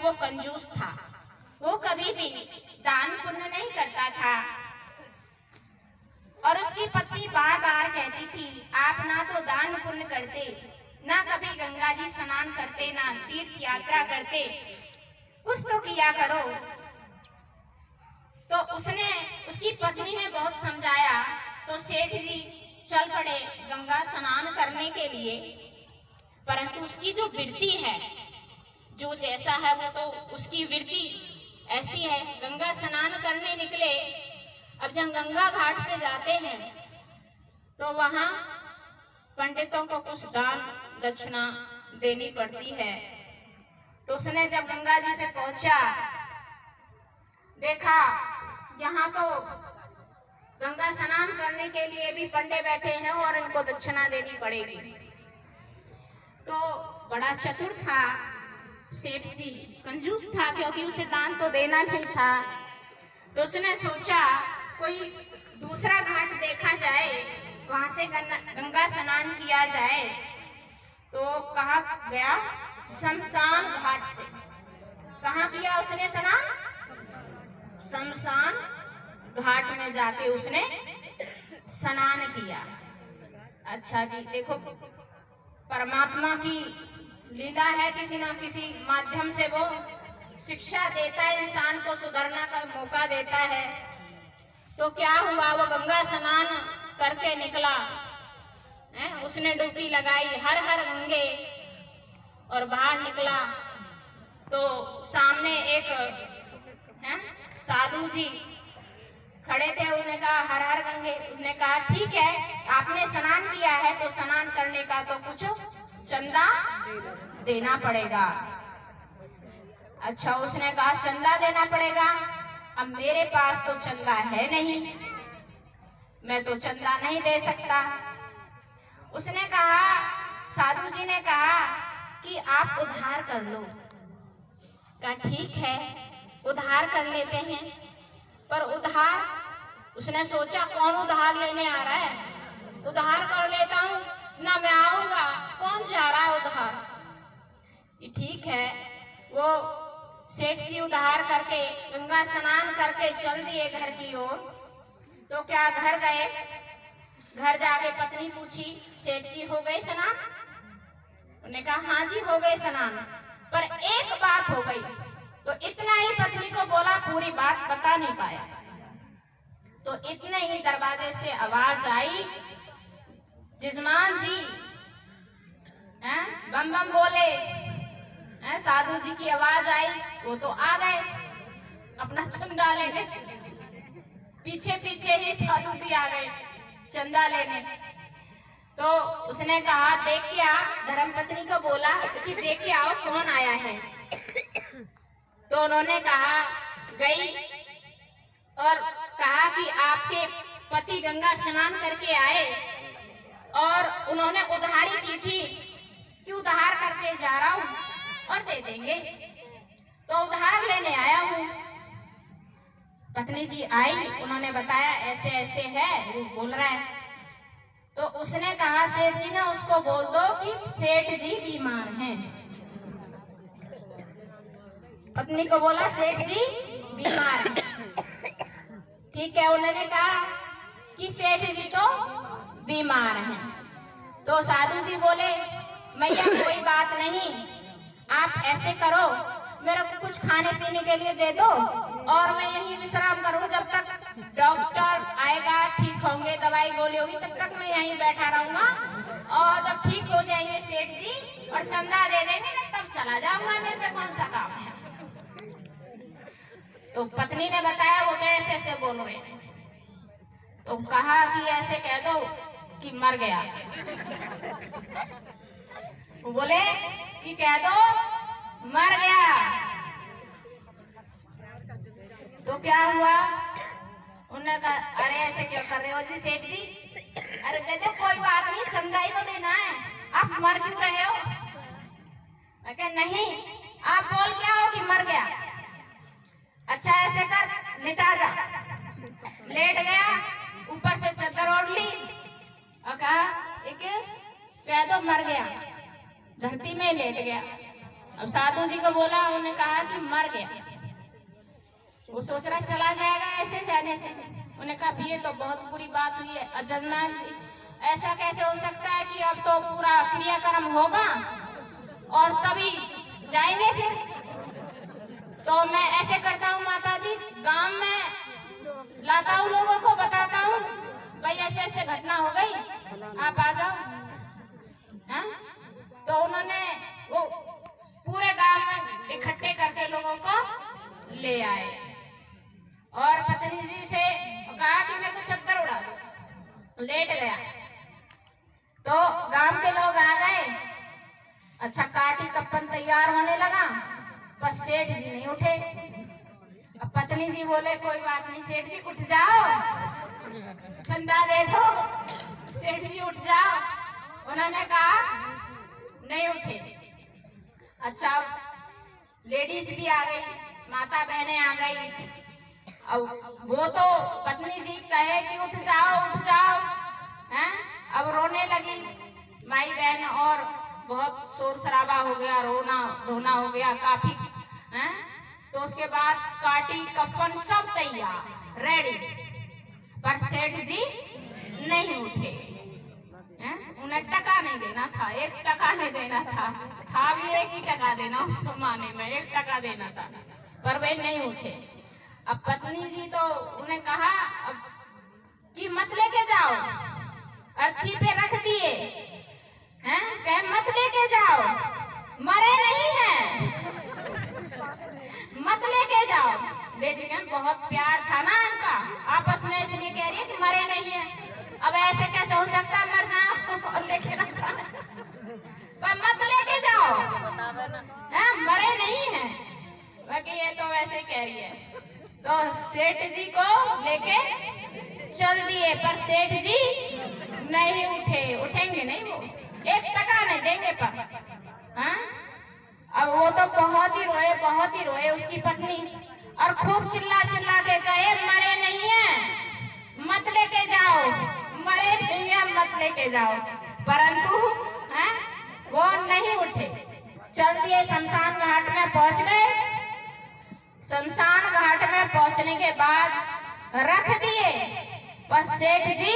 वो कंजूस था, वो कभी भी दान पुण्य नहीं करता था। और उसकी पत्नी बार बार कहती थी, आप ना तो दान पुण्य करते, ना कभी गंगा जी स्नान करते, ना तीर्थ यात्रा करते, कुछ तो किया करो। तो उसकी पत्नी ने बहुत समझाया, तो सेठ जी चल पड़े गंगा स्नान करने के लिए। परंतु उसकी जो वृत्ति है, जो जैसा है वो तो उसकी वृत्ति ऐसी है। गंगा स्नान करने निकले, अब जब गंगा घाट पे जाते हैं तो वहां पंडितों को कुछ दान दक्षिणा देनी पड़ती है। तो उसने जब गंगा जी पे पहुंचा, देखा यहाँ तो गंगा स्नान करने के लिए भी पंडे बैठे हैं और इनको दक्षिणा देनी पड़ेगी। तो बड़ा चतुर था सेठ जी, कंजूस था, क्योंकि उसे दान तो देना नहीं था। तो उसने सोचा कोई दूसरा घाट देखा जाए, वहां से गंगा स्नान किया जाए। तो कहाँ गया? शमशान घाट से। कहाँ किया उसने स्नान? शमशान घाट में जाके उसने स्नान किया। अच्छा जी, देखो परमात्मा की लीला है, किसी ना किसी माध्यम से वो शिक्षा देता है, इंसान को सुधरना का मौका देता है। तो क्या हुआ, वो गंगा स्नान करके निकला, उसने डुबकी लगाई हर हर गंगे और बाहर निकला। तो सामने एक साधु जी खड़े थे, उन्होंने कहा हर हर गंगे। उसने कहा ठीक है, आपने स्नान किया है तो स्नान करने का तो कुछ चंदा देना पड़ेगा। अच्छा, उसने कहा चंदा देना पड़ेगा, अब मेरे पास तो चंदा है नहीं, मैं तो चंदा नहीं दे सकता। उसने कहा, साधु जी ने कहा कि आप उधार कर लो। कहा ठीक है, उधार कर लेते हैं। पर उधार, उसने सोचा कौन उधार लेने आ रहा है, उधार कर लेता हूँ ना, मैं आऊंगा, कौन जा रहा है उधार। ठीक है, वो सेठ जी उधार करके गंगा स्नान करके चल दिए घर की ओर। तो क्या घर गए, घर जाके पत्नी पूछी, सेठ जी हो गए स्नान? उन्होंने कहा हाँ जी हो गए स्नान, पर एक बात हो गई। तो इतना ही पत्नी को बोला, पूरी बात बता नहीं पाया। तो इतने ही दरवाजे से आवाज आई, जजमान जी बम बम बोले। साधु जी की आवाज आई, वो तो आ गए अपना चंदा लेने, पीछे पीछे ही साधु जी आ गए चंदा लेने। तो उसने कहा देख के आ, धर्मपत्नी को बोला कि देख के आओ कौन आया है। तो उन्होंने कहा, गई और कहा कि आपके पति गंगा स्नान करके आए और उन्होंने उधारी की थी कि उधार करके जा रहा हूं और दे देंगे, तो उधार लेने आया हूं। पत्नी जी आई, उन्होंने बताया ऐसे ऐसे है, बोल रहा है। तो उसने कहा, सेठ जी ने उसको बोल दो कि सेठ जी बीमार हैं। पत्नी को बोला सेठ जी बीमार हैं। ठीक है, उन्होंने कहा कि सेठ जी तो बीमार हैं। तो साधु जी बोले, मैया कोई बात नहीं, आप ऐसे करो, मेरे को कुछ खाने पीने के लिए दे दो और मैं यहीं विश्राम करूंगा, जब तक डॉक्टर आएगा, ठीक होंगे, दवाई गोली होगी, तब तक मैं यहीं बैठा रहूंगा। और जब ठीक हो जाएंगे सेठ जी और चंदा दे देंगे ना, तब चला जाऊंगा, मेरे पे कौन सा काम है। तो पत्नी ने बताया वो तो ऐसे ऐसे बोल रहे हैं। तो कहा कि ऐसे कह दो कि मर गया। वो बोले कि कह दो मर गया। तो क्या हुआ, उन्होंने कहा अरे ऐसे क्यों कर रहे हो जी सेठ जी, अरे दे दो कोई बात नहीं, चंदा ही तो देना है, आप मर क्यों रहे हो। मैं कहा नहीं, आप बोल क्या हो कि मर गया। अच्छा ऐसे कर, लेटा जा। लेट गया, ऊपर से चादर ओढ़ ली और कहा एक कह दो मर गया, धरती में लेट गया। अब साधु जी को बोला, उन्होंने कहा कि मर गया। वो सोच रहा चला जाएगा ऐसे जाने से। उन्होंने कहा ये तो बहुत बुरी बात हुई है जजमान जी, ऐसा कैसे हो सकता है कि अब तो पूरा क्रियाक्रम होगा और तभी जाएंगे फिर। तो मैं ऐसे करता हूँ माता जी, गांव में लाता हूँ, लोगों को बताता हूँ भाई ऐसे ऐसे घटना हो गई, आप आ जाओ। हाँ? तो उन्होंने वो पूरे गांव में इकट्ठे करके लोगों को ले आए और पत्नी जी से कहा कि मेरे को चद्दर उड़ा दो। लेट गया तो गांव के लोग आ गए। अच्छा, काटी कप्पन तैयार होने लगा, पर सेठ जी नहीं उठे। अब पत्नी जी बोले कोई बात नहीं सेठ जी, उठ जाओ, चंदा दे दो, सेठ जी उठ जाओ। उन्होंने कहा नहीं उठे। अच्छा, लेडीज भी आ गई, माता बहनें आ गई। अब वो तो पत्नी जी कहे कि उठ जाओ हैं, अब रोने लगी माई बहन और बहुत शोर शराबा हो गया, रोना हो गया काफी हैं। तो उसके बाद काटी कफन सब तैयार रेडी, पर सेठ जी नहीं उठे हैं। उन्हें टका नहीं देना था, 1 टका नहीं देना था भी 1 ही टका देना, उस जमाने में 1 टका देना था, पर वे नहीं उठे। अब पत्नी जी तो उन्हें कहा अब कि मत लेके जाओ, अर्थी पे रख दिए हैं, कहे मत लेके जाओ, मरे नहीं हैं, मत लेके जाओ। लेकिन बहुत प्यार था ना इनका आपस में, इसलिए कह रही है कि मरे नहीं है। अब ऐसे कैसे हो सकता है मर जाओ और लेके ना जाओ, पर मत लेके जाओ, मरे नहीं है। बाकी ये तो वैसे कह रही है। तो सेठ जी को लेके चल दिए, पर सेठ जी नहीं उठे, उठेंगे नहीं, वो 1 टका नहीं देंगे। पर हाँ, अब वो तो बहुत ही रोए उसकी पत्नी, और खूब चिल्ला के कहे मरे नहीं है मत लेके जाओ, मरे नहीं है मत लेके जाओ। परंतु वो नहीं उठे, चल दिए। शमशान घाट में पहुंच गए। शमशान घाट में पहुंचने के बाद रख दिए, पर सेठ जी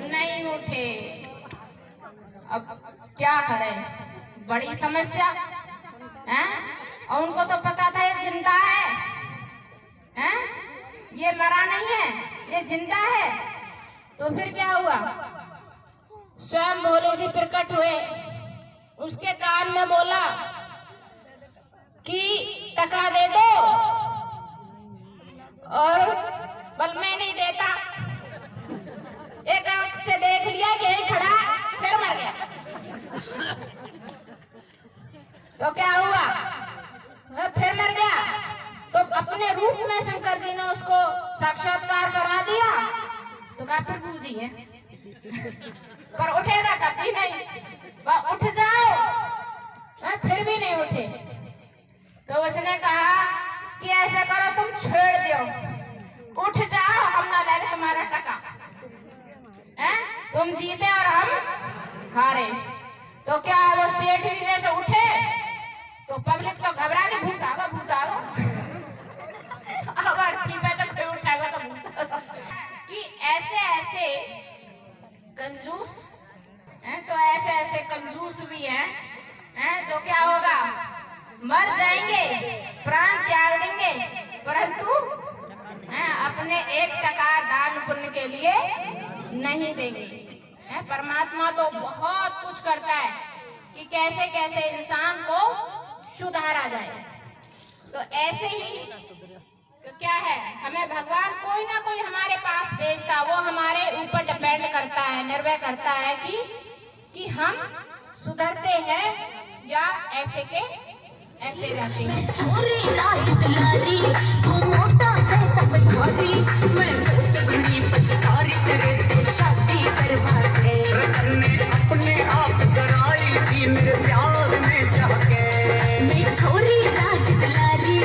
नहीं उठे। अब क्या करें, बड़ी समस्या है। और उनको तो पता था ये जिंदा है, ये मरा नहीं है, ये जिंदा है। तो फिर क्या हुआ, स्वयं भोले जी प्रकट हुए, उसके कान में बोला कि टका दे दो, और बल मैं नहीं देता। एक आंख से देख लिया कि यही खड़ा, फिर मर गया। तो क्या हुआ, फिर मर गया। तो अपने रूप में शंकर जी ने उसको साक्षात्कार करा दिया। तो कहा फिर बूझिए, पर उठेगा तब भी नहीं, उठ जाओ, फिर भी नहीं उठे। तो उसने कहा कि ऐसा करो तुम छेड़ दो, उठ जाओ, हम ना ले तुम्हारा टका, तुम जीते और हम हारे। तो क्या वो सेठ भी जैसे उठे तो पब्लिक तो घबरा के भूत आगा अब अर्थी पे तो कोई उठाएगा तो भूत। कि ऐसे कंजूस हैं, तो ऐसे कंजूस भी हैं जो क्या होगा, मर जाएंगे, प्राण त्याग देंगे, परंतु अपने 1 टका दान पुण्य के लिए नहीं देंगे। परमात्मा तो बहुत कुछ करता है कि कैसे कैसे इंसान को सुधारा जाए। तो ऐसे ही तो क्या है, हमें भगवान कोई ना कोई हमारे पास भेजता, वो हमारे ऊपर डिपेंड करता है, निर्भर करता है कि हम सुधरते हैं या ऐसे के ऐसे रहते हैं। छोरी राज दुलारी, तू मोटा से पछतारी, मैं बहुत घड़ी पछतारी, तेरे तो शादी करवा के रखने अपने आप कराई थी मेरे प्यार में जाके। मैं छोरी राज दुलारी,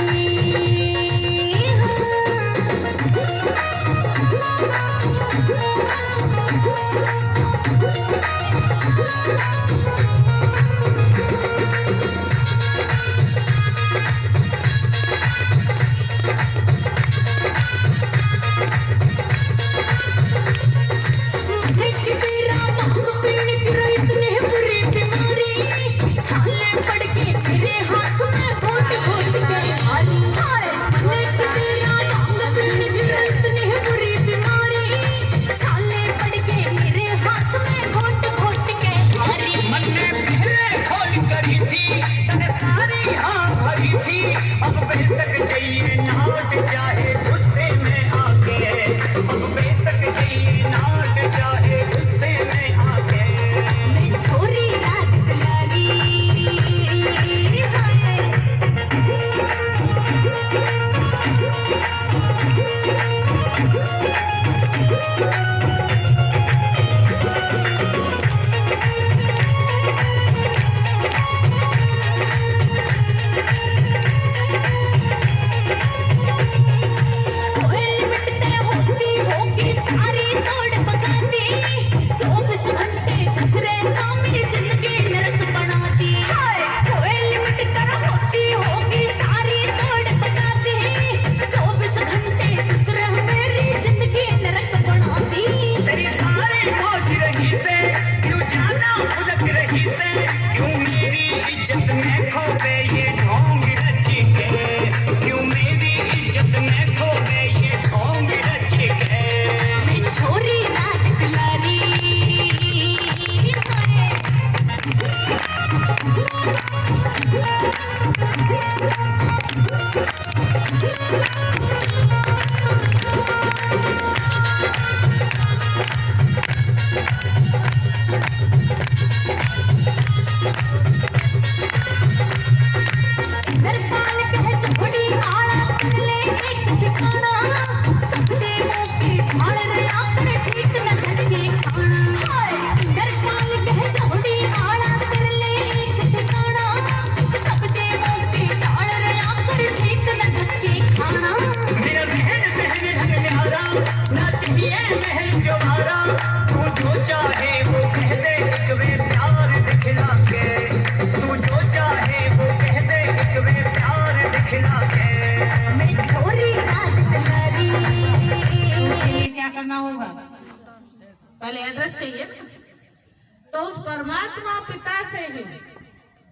परमात्मा पिता से भी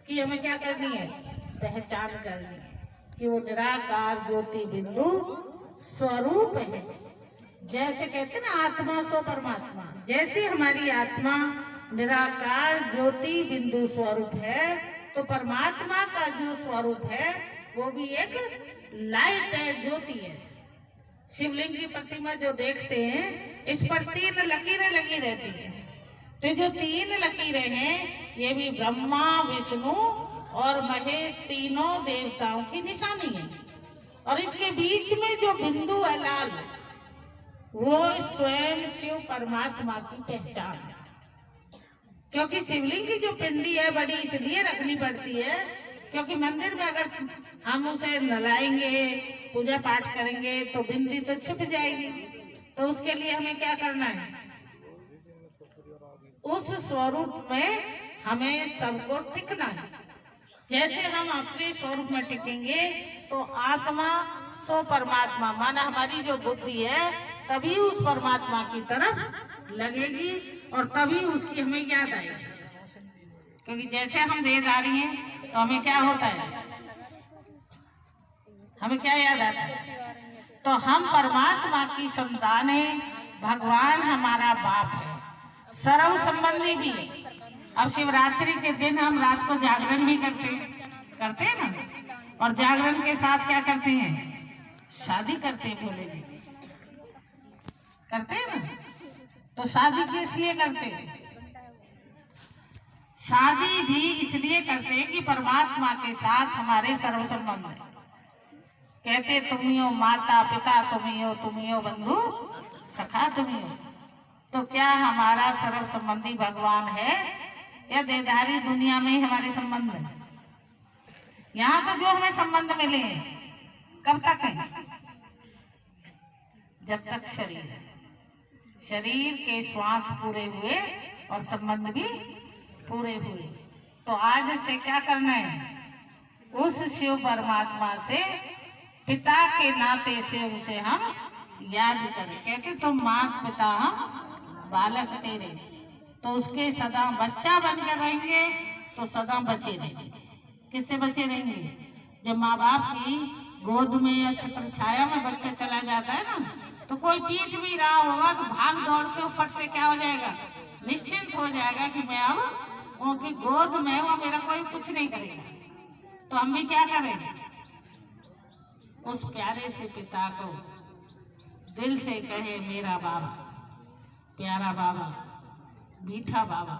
कि हमें क्या करनी है, पहचान करनी है कि वो निराकार ज्योति बिंदु स्वरूप है। जैसे कहते हैं ना आत्मा सो परमात्मा, जैसे हमारी आत्मा निराकार ज्योति बिंदु स्वरूप है, तो परमात्मा का जो स्वरूप है वो भी एक लाइट है, ज्योति है। शिवलिंग की प्रतिमा जो देखते हैं, इस पर 3 लकीरें लगी रहती हैं। तो जो 3 लकीरें हैं ये भी ब्रह्मा विष्णु और महेश तीनों देवताओं की निशानी है। और इसके बीच में जो बिंदु है लाल, वो स्वयं शिव परमात्मा की पहचान है। क्योंकि शिवलिंग की जो पिंडी है बड़ी इसलिए रखनी पड़ती है क्योंकि मंदिर में अगर हम उसे नलाएंगे, पूजा पाठ करेंगे तो बिंदी तो छुप जाएगी। तो उसके लिए हमें क्या करना है, उस स्वरूप में हमें सबको टिकना है। जैसे हम अपने स्वरूप में टिकेंगे तो आत्मा सो परमात्मा, माना हमारी जो बुद्धि है तभी उस परमात्मा की तरफ लगेगी और तभी उसकी हमें याद आएगी। क्योंकि जैसे हम देहधारी हैं तो हमें क्या होता है, हमें क्या याद आता है, तो हम परमात्मा की संतान है, भगवान हमारा बाप है, सर्व संबंधी भी है। अब शिवरात्रि के दिन हम रात को जागरण भी करते हैं ना, और जागरण के साथ क्या करते हैं, शादी करते हैं। भोले जी करते हैं ना, तो शादी किस लिए करते हैं, शादी भी इसलिए करते हैं कि परमात्मा के साथ हमारे सर्व संबंध है। कहते तुम ही हो माता पिता, तुम ही हो बंधु सखा, तुम ही हो। तो क्या हमारा सर्व संबंधी भगवान है या देहधारी दुनिया में ही हमारे संबंध है? यहाँ तो जो हमें संबंध मिले हैं कब तक है, जब तक शरीर है। शरीर के श्वास पूरे हुए और संबंध भी पूरे हुए। तो आज से क्या करना है, उस शिव परमात्मा से पिता के नाते से उसे हम याद करें। कहते तुम मात पिता हम बालक तेरे, तो उसके सदा बच्चा बनकर रहेंगे तो सदा बचे रहेंगे। किससे बचे रहेंगे, जब माँ बाप की गोद में या छत्र छाया में बच्चा चला जाता है ना, तो कोई पीट भी रहा होगा तो भाग दौड़ के फट से क्या हो जाएगा, निश्चिंत हो जाएगा कि मैं अब उनकी गोद में वो मेरा कोई कुछ नहीं करेगा। तो हम भी क्या करें, उस प्यारे से पिता को दिल से कहे मेरा बाबा, प्यारा बाबा, मीठा बाबा।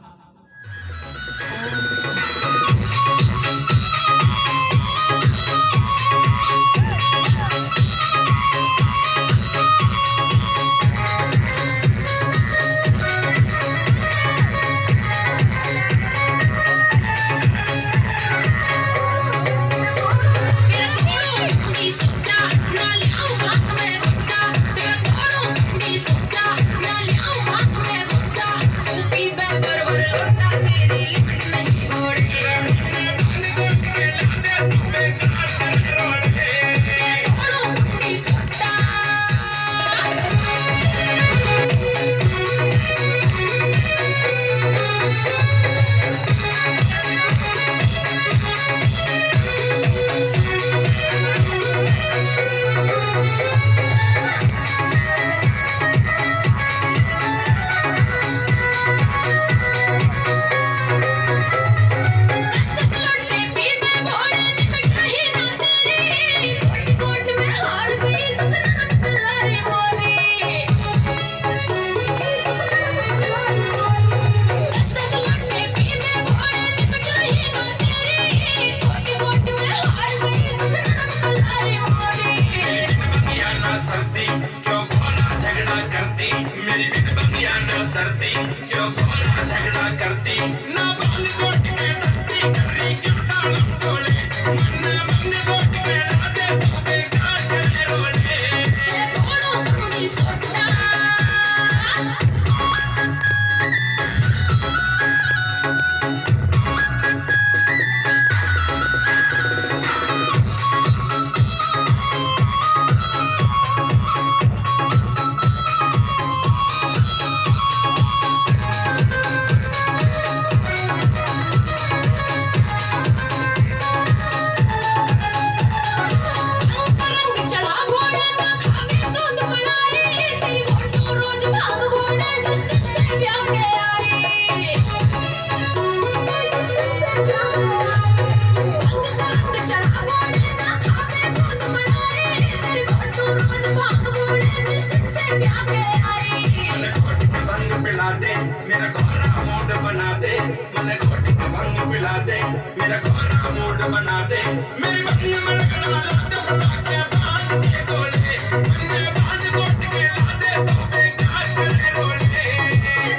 पिला दे, मेरा गोरा मूड बना दे, मेरी बहन में लगना लाते पटाखे बांध के गोले, बन्ने बांध कोट के लादे तो बेकार करे रोले।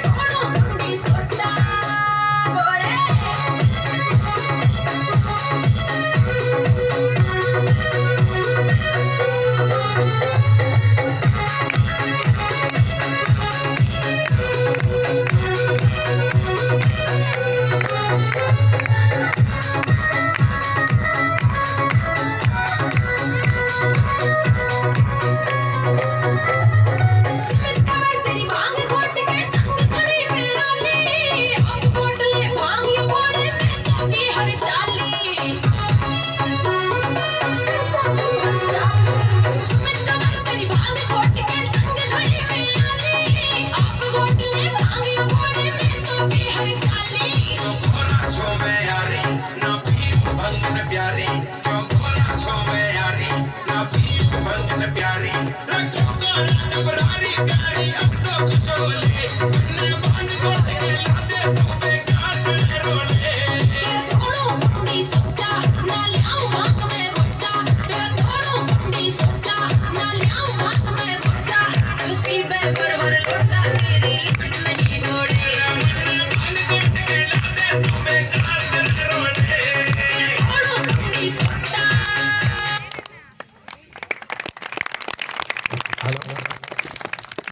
दोनों मुंडी सोटा गोरे तेरी मांग घोट के संग खड़ी मिलाली अब बोतले भांग ये बोले मैं तो भी हर चाली सुमित कमर तेरी मांग घोट के संग खड़ी मिलाली अब बोतले भांग ये बोले मैं तो भी हर चाली क्यों गोरा छो में यारी, ना पीऊ भंग न प्यारी, क्यों गोरा छो में यारी, ना पीऊ भंग न प्यारी, रखो गोरा नबरारी प्यारी अब तो कुछ बोले, बन्ने बांध कोट के लादे तो बेकार करे रोले। दोनों मुंडी सोटा ना लियाऊं भांग में घोटा तेरा दोनों मुंडी सोटा ना लियाऊं भांग में घोटा तू पी बे परवर लोटा तेरी लिपट नहीं घोड़े बन्ने बांध कोट के लादे तो बेकार करे रोले। दोनों मुंडी सोटा